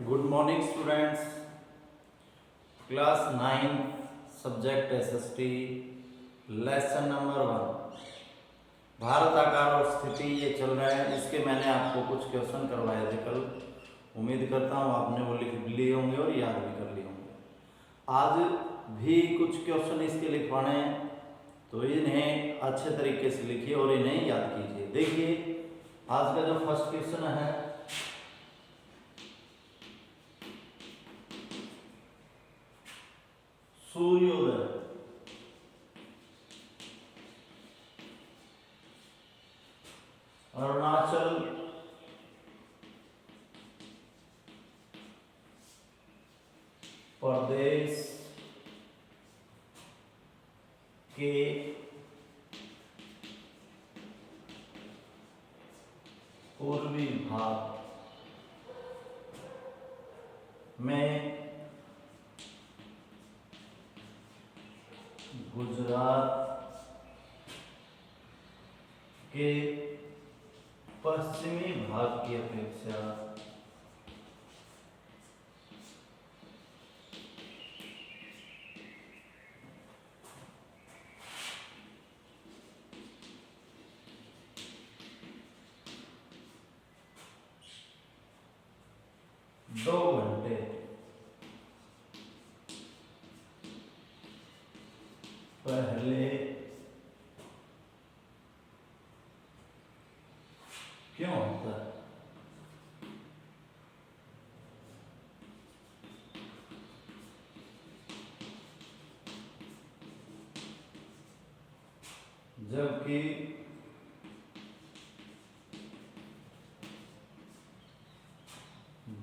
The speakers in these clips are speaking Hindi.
Good morning students. Class 9 subject SST lesson number 1 Bharat आकार और स्थिति ये चल रहा है। इसके मैंने आपको कुछ क्वेश्चन करवाए थे कल। उम्मीद करता हूँ आपने वो लिख लिए होंगे और याद भी कर लिए होंगे। आज भी कुछ क्वेश्चन इसके लिखवाने हैं, तो इन्हें अच्छे तरीके से लिखिए और इन्हें याद कीजिए। देखिए आज का जो फर्स्ट क्वेश्चन है, सूर्योदय अरुणाचल प्रदेश के पूर्वी भाग में गुजरात के पश्चिमी भाग की अपेक्षा दो घंटे पहले क्यों होता है? जबकि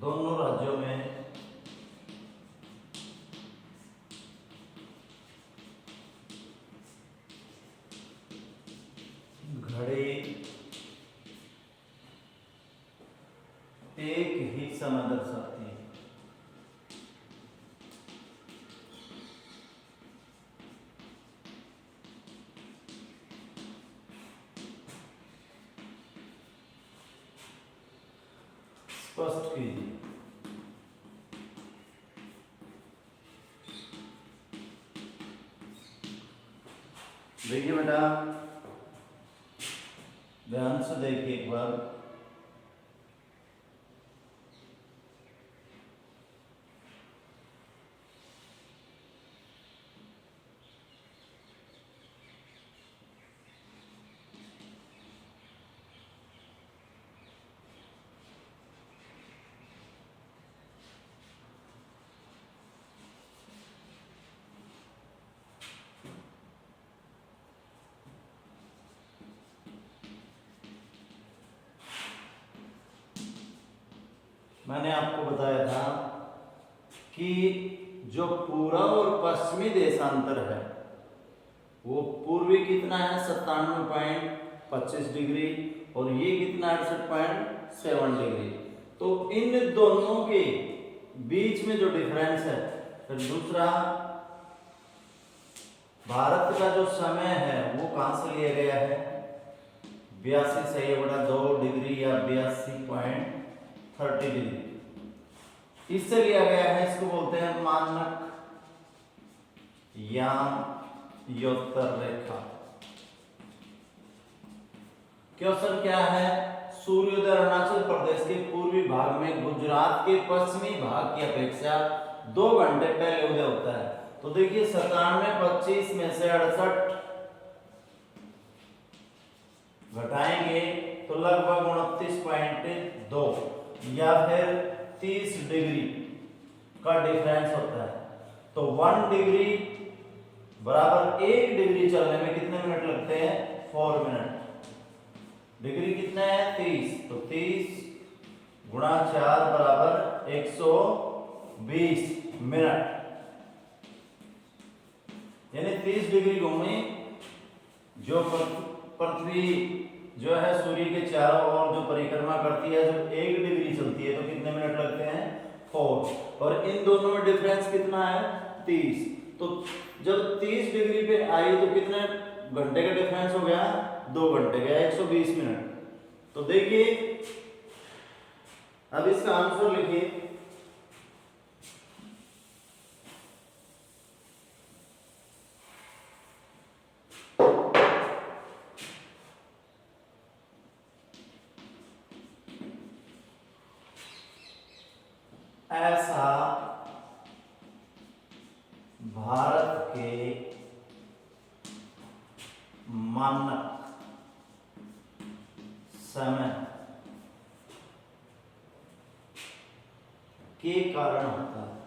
दोनों राज्यों में घड़ी एक ही समय दर्शाती है। स्पष्ट कीजिए। देखिए बेटा, ध्यान से देखिए एक बार। मैंने आपको बताया था कि जो पूर्व और पश्चिमी देशांतर है वो पूर्वी कितना है 97.25 डिग्री और ये कितना 68.7 डिग्री। तो इन दोनों के बीच में जो डिफरेंस है, फिर दूसरा भारत का जो समय है वो कहां से लिया गया है 82 सही बटा 2 डिग्री या 82.30 डिग्री इससे लिया गया है। इसको बोलते हैं मानक यामयोत्तर रेखा। क्वेश्चन क्या है? सूर्योदय अरुणाचल प्रदेश के पूर्वी भाग में गुजरात के पश्चिमी भाग की अपेक्षा 2 घंटे पहले उदय होता है। तो देखिए 97.25 में से 68 घटाएंगे तो लगभग 29.2 या फिर 30 डिग्री का डिफरेंस होता है। तो 1 डिग्री बराबर 1 डिग्री चलने में कितने मिनट लगते हैं? 4 मिनट। डिग्री कितना है? 30। तो 30 गुणा 4 बराबर 120 मिनट, यानी 30 डिग्री घूमी। जो पृथ्वी जो है सूर्य के चारों ओर जो परिक्रमा करती है, जब 1 डिग्री चलती है तो कितने मिनट लगते हैं? 4। और इन दोनों में डिफरेंस कितना है? 30। तो जब 30 डिग्री पे आई तो कितने घंटे का डिफरेंस हो गया? 2 घंटे का, 120 मिनट। तो देखिए अब इसका आंसर लिखिए। ऐसा भारत के मानक समय के कारण होता है।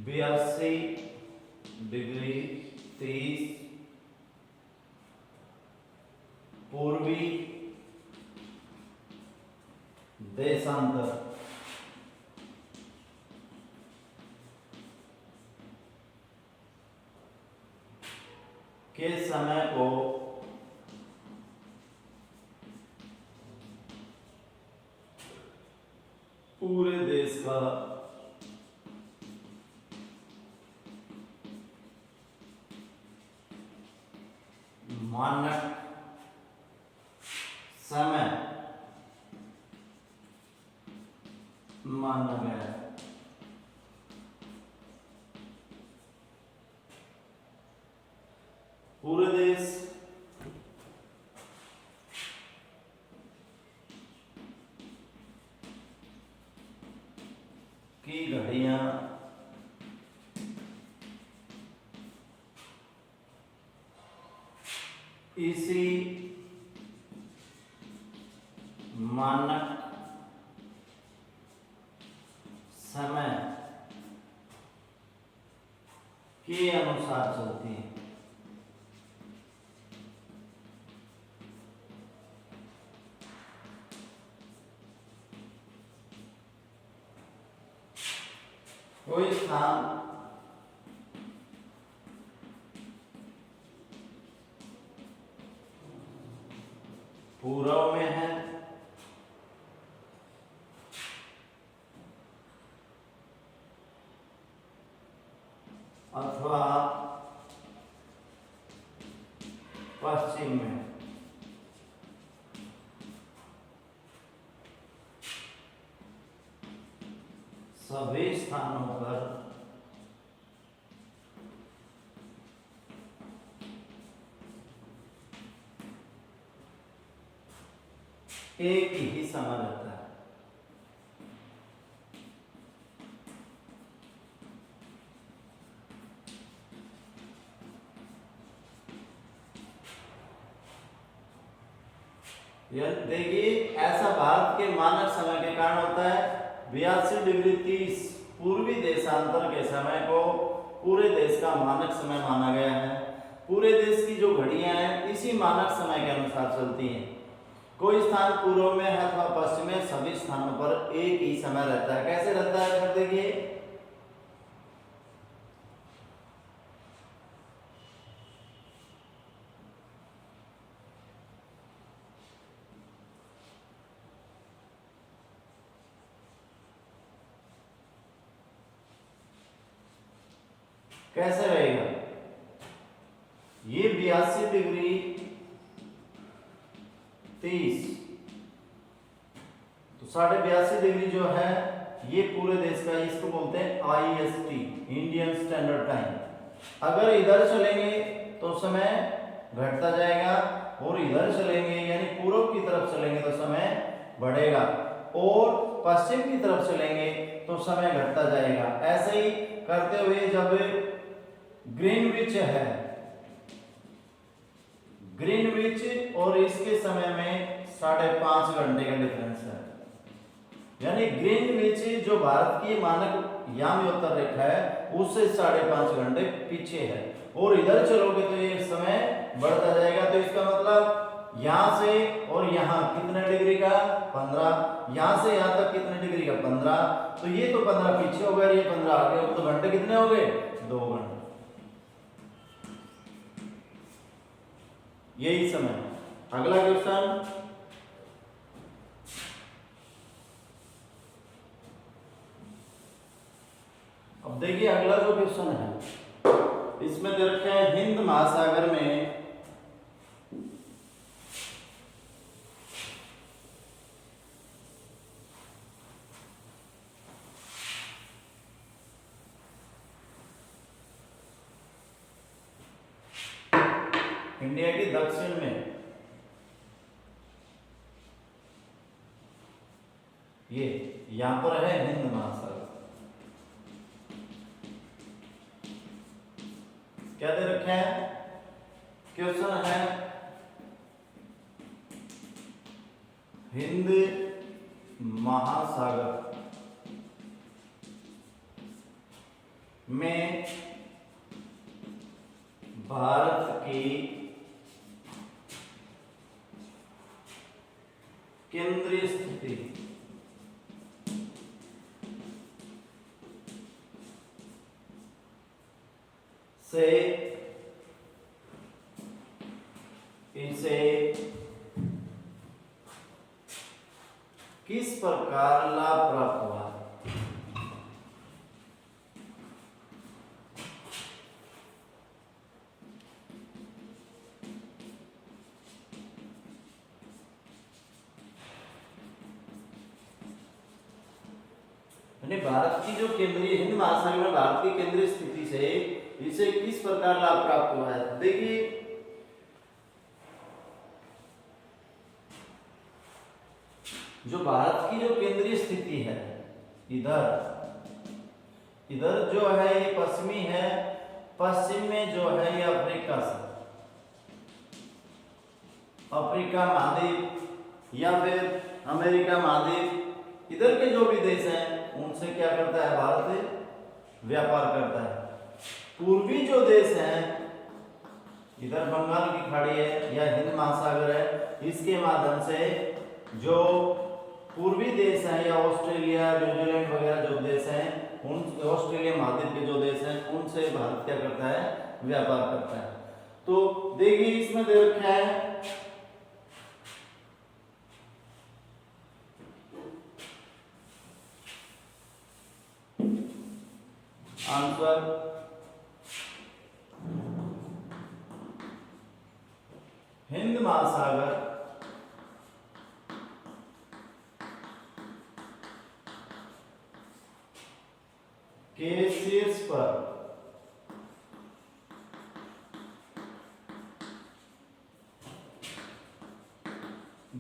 बयासी डिग्री 30 पूर्वी देशांतर के समय को पूरे देश का मानक समय माना गया है। पूरे देश की घड़ियां इसी मानक समय के अनुसार चलती है। कोई स्थान पूर्व में है अथवा पश्चिम में, सभी स्थानों पर एक ही समय रहता है। देखिए ऐसा भारत के मानक समय के कारण होता है। 82 डिग्री 30 पूर्वी देशांतर के समय को पूरे देश का मानक समय माना गया है। पूरे देश की जो घड़ियां हैं इसी मानक समय के अनुसार चलती हैं। कोई स्थान पूर्व में है अथवा पश्चिम में, सभी स्थानों पर एक ही समय रहता है। कैसे रहता है फिर देखिए, कैसे रहेगा ये 82 डिग्री 30 तो 82.5 डिग्री जो है ये पूरे देश का, इसको बोलते हैं IST इंडियन स्टैंडर्ड टाइम। अगर इधर चलेंगे तो समय घटता जाएगा और इधर चलेंगे यानी पूर्व की तरफ चलेंगे तो समय बढ़ेगा और पश्चिम की तरफ चलेंगे तो समय घटता जाएगा। ऐसे ही करते हुए जब ग्रीनविच है, ग्रीनविच और इसके समय में 5.5 घंटे का डिफरेंस है। यानी ग्रीनविच जो भारत की मानक यामयोत्तर रेखा है उससे 5.5 घंटे पीछे है और इधर चलोगे तो ये समय बढ़ता जाएगा। तो इसका मतलब यहां से और यहां कितने डिग्री का 15, यहां से यहां तक कितने डिग्री का 15, तो ये तो 15 पीछे हो गया, ये 15 आगे, तो घंटे कितने हो गए 2 घंटे। यही समय। अगला क्वेश्चन, अब देखिए अगला जो क्वेश्चन है इसमें दे रखे हैं हिंद महासागर में इंडिया की दक्षिण में ये यहां पर है हिंद महासागर। क्या दे रखे हैं? क्वेश्चन है हिंद महासागर में भारत की केंद्रीय स्थिति से इसे किस प्रकार लाभ प्राप्त हुआ? भारत की जो केंद्रीय हिंद महासागर में भारत की केंद्रीय स्थिति से इसे किस प्रकार लाभ प्राप्त हुआ है? देखिए, जो भारत की जो केंद्रीय स्थिति है, इधर जो है ये पश्चिमी है, पश्चिम में जो है ये अफ्रीका से, अफ्रीका महाद्वीप या फिर अमेरिका महाद्वीप, इधर के जो भी देश हैं उनसे क्या करता है भारत? व्यापार करता है। पूर्वी जो देश हैं, इधर बंगाल की खाड़ी है या हिंद महासागर है, इसके माध्यम से जो पूर्वी देश हैं या ऑस्ट्रेलिया, न्यूजीलैंड वगैरह जो देश हैं, उन ऑस्ट्रेलिया महाद्वीप के जो देश हैं उनसे भारत क्या करता है? व्यापार करता है। तो देखिए इसमें दे रखा है आंसर हिंद महासागर के शीर्ष पर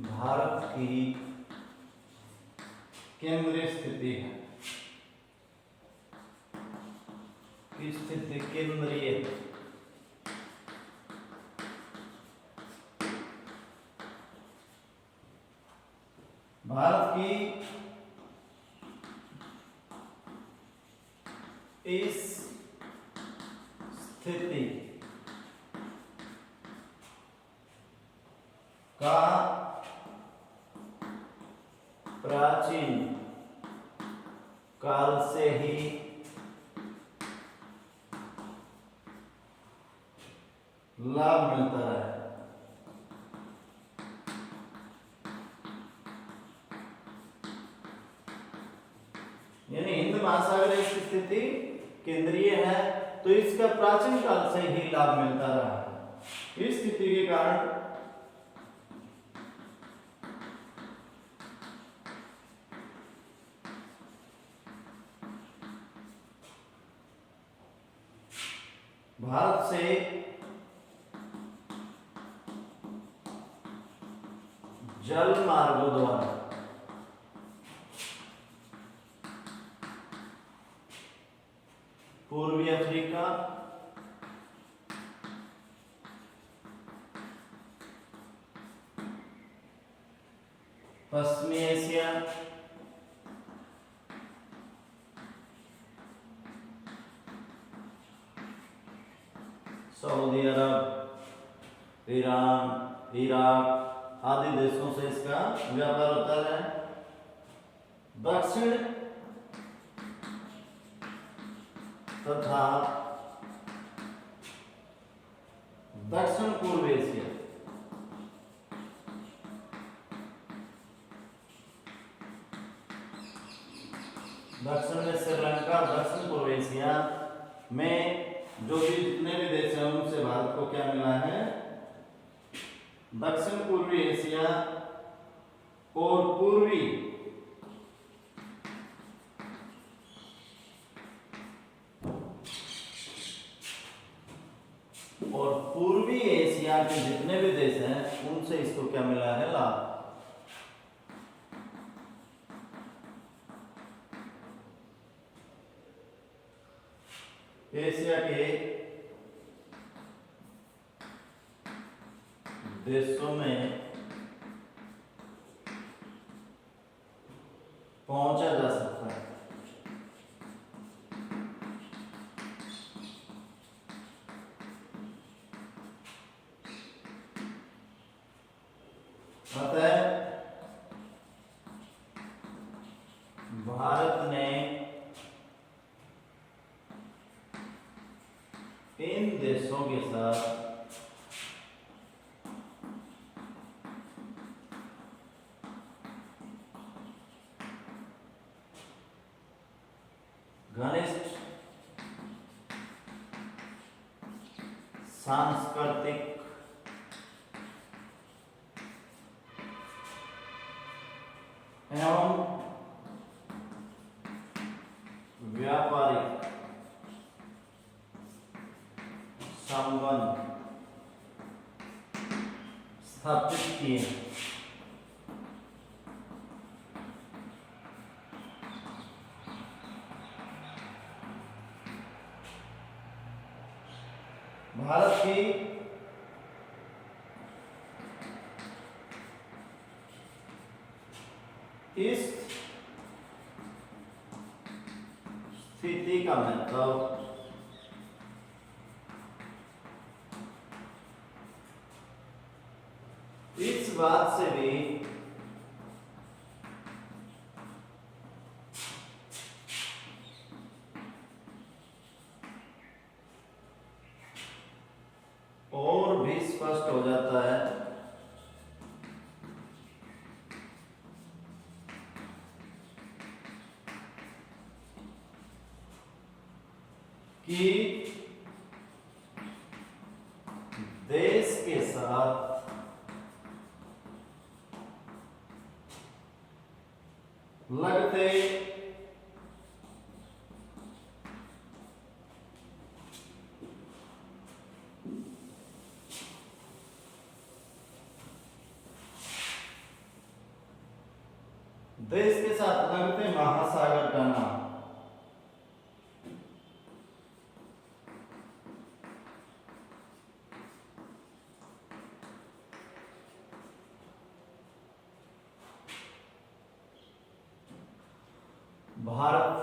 भारत की केंद्रीय स्थिति है। स्थिति केंद्रीय भारत की इस स्थिति का प्राचीन काल से ही लाभ मिलता है। यानी हिंद महासागर की स्थिति केंद्रीय है, तो इसका प्राचीन काल से ही लाभ मिलता रहा है। इस स्थिति के कारण भारत से जल मार्गों द्वारा पूर्वी अफ्रीका, पश्चिमी एशिया, सऊदी अरब, ईरान, इराक आदि देशों से इसका व्यापार होता है। दक्षिण तथा दक्षिण पूर्व एशिया, दक्षिण में श्रीलंका, दक्षिण पूर्व एशिया में जो भी जितने भी देश हैं उनसे भारत को क्या मिला है? दक्षिण पूर्वी एशिया और पूर्वी एशिया एशिया के जितने भी देश हैं उनसे इसको क्या मिला है? लाभ। एशिया के देशों में पहुंचा जा सकता है। अतः भारत ने इन देशों के साथ घनिष्ठ सांस्कृतिक एवं व्यापारिक संबंध स्थापित किए। भारत की इस स्थिति का मतलब इस बात से भी और भी स्पष्ट हो जाता है कि देश के साथ लगते देश के साथ लगते महासागर का नाम भारत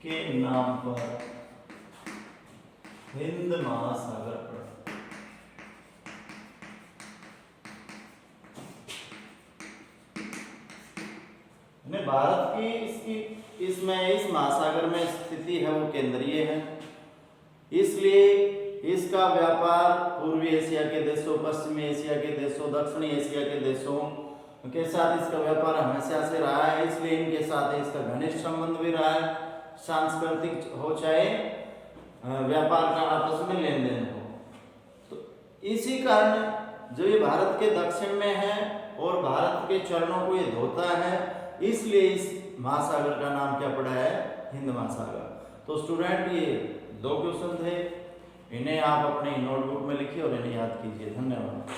के नाम पर हिंद महासागर पड़ा। भारत की इस महासागर में स्थिति है वो केंद्रीय है, इसलिए इसका व्यापार पूर्वी एशिया के देशों, पश्चिमी एशिया के देशों, दक्षिणी एशिया के देशों के साथ इसका व्यापार हमेशा से रहा है। इसलिए इनके साथ इसका घनिष्ठ संबंध भी रहा है, सांस्कृतिक हो चाहे व्यापार का आपस में लेन देन हो। तो इसी कारण जो ये भारत के दक्षिण में है और भारत के चरणों को ये धोता है, इसलिए इस महासागर का नाम क्या पड़ा है? हिंद महासागर। तो स्टूडेंट ये 2 क्वेश्चन थे, इन्हें आप अपनी नोटबुक में लिखिए और इन्हें याद कीजिए। धन्यवाद।